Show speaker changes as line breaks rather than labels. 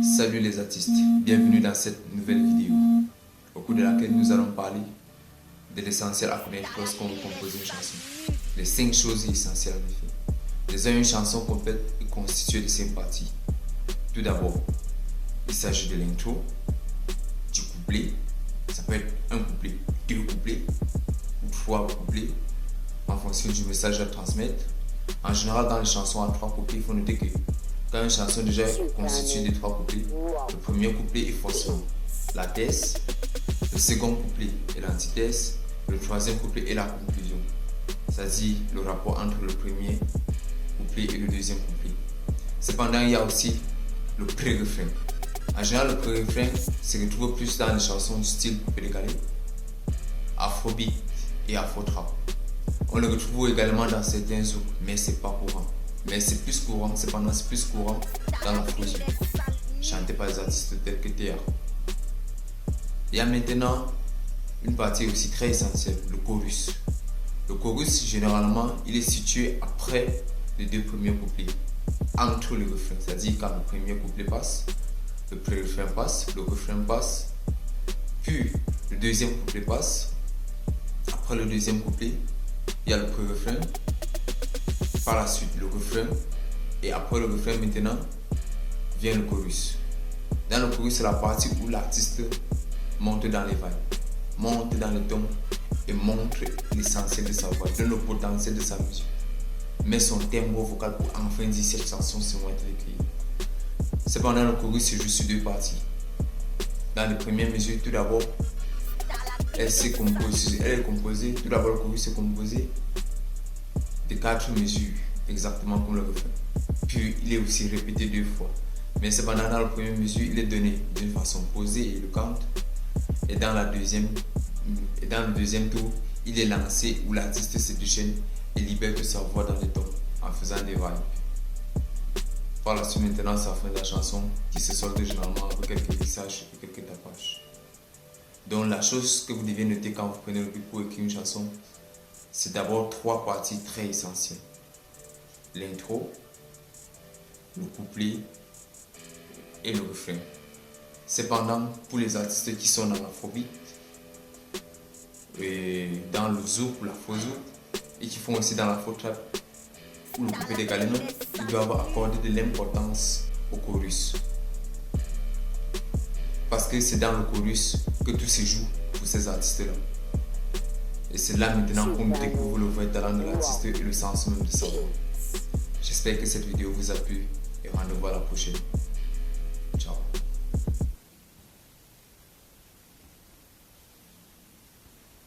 Salut les artistes, bienvenue dans cette nouvelle vidéo au cours de laquelle nous allons parler de l'essentiel à connaître lorsqu'on compose une chanson. Les 5 choses essentielles en effet. Déjà, une chanson complète est constituée de 5 parties. Tout d'abord, il s'agit de l'intro, du couplet, ça peut être un couplet, 2 couplets ou 3 couplets en fonction du message à transmettre. En général, dans les chansons à 3 couplets, il faut noter que quand une chanson déjà est constituée de 3 couplets, le premier couplet est forcément la thèse, le second couplet est l'antithèse, le troisième couplet est la conclusion. C'est-à-dire le rapport entre le premier couplet et le deuxième couplet. Cependant, il y a aussi le pré-refrain. En général, le pré-refrain se retrouve plus dans les chansons du style coupé décalé, afrobeat et afro-trap. On le retrouve également dans certains zouk, mais c'est pas courant. Mais c'est plus courant, cependant c'est plus courant dans l'afro-zouk, chanté par des artistes tels que Théa. Il y a maintenant une partie aussi très essentielle, le chorus. Le chorus, généralement, il est situé après les 2 premiers couplets, entre les refrains. C'est-à-dire quand le premier couplet passe, le pré-refrain passe, le refrain passe, puis le deuxième couplet passe. Après le deuxième couplet, il y a le pré-refrain, par la suite le refrain, et après le refrain maintenant vient le chorus. Dans le chorus, c'est la partie où l'artiste monte dans les vagues, monte dans le ton et montre l'essentiel de sa voix, donne le potentiel de sa musique, met son timbre vocal pour enfin dire cette chanson c'est moi qui l'ai créée. Cependant, le chorus se joue sur 2 parties. Dans les premières mesures, tout d'abord, elle est composée, tout d'abord le chorus est composé de 4 mesures, exactement comme le refrain. Puis il est aussi répété 2 fois. Mais cependant, dans la première mesure, il est donné d'une façon posée et éloquente. Et dans le deuxième tour, il est lancé où l'artiste se déchaîne et libère toute sa voix dans les tons en faisant des vibes. Par la suite, maintenant, c'est la fin de la chanson qui se solde généralement avec quelques messages et quelques tapages. Donc la chose que vous devez noter quand vous prenez le but pour écrire une chanson, c'est d'abord 3 parties très essentielles. L'intro, le couplet et le refrain. Cependant, pour les artistes qui sont dans l'afrobeat, dans le zouk ou l'afro-zouk, et qui font aussi dans l'afro-trap ou le coupé décalé, ils doivent accorder de l'importance au chorus. Parce que c'est dans le chorus que tout se joue pour ces artistes-là. Et c'est là maintenant qu'on découvre le vrai talent de l'artiste et le sens même de sa voix. J'espère que cette vidéo vous a plu et rendez-vous à la prochaine.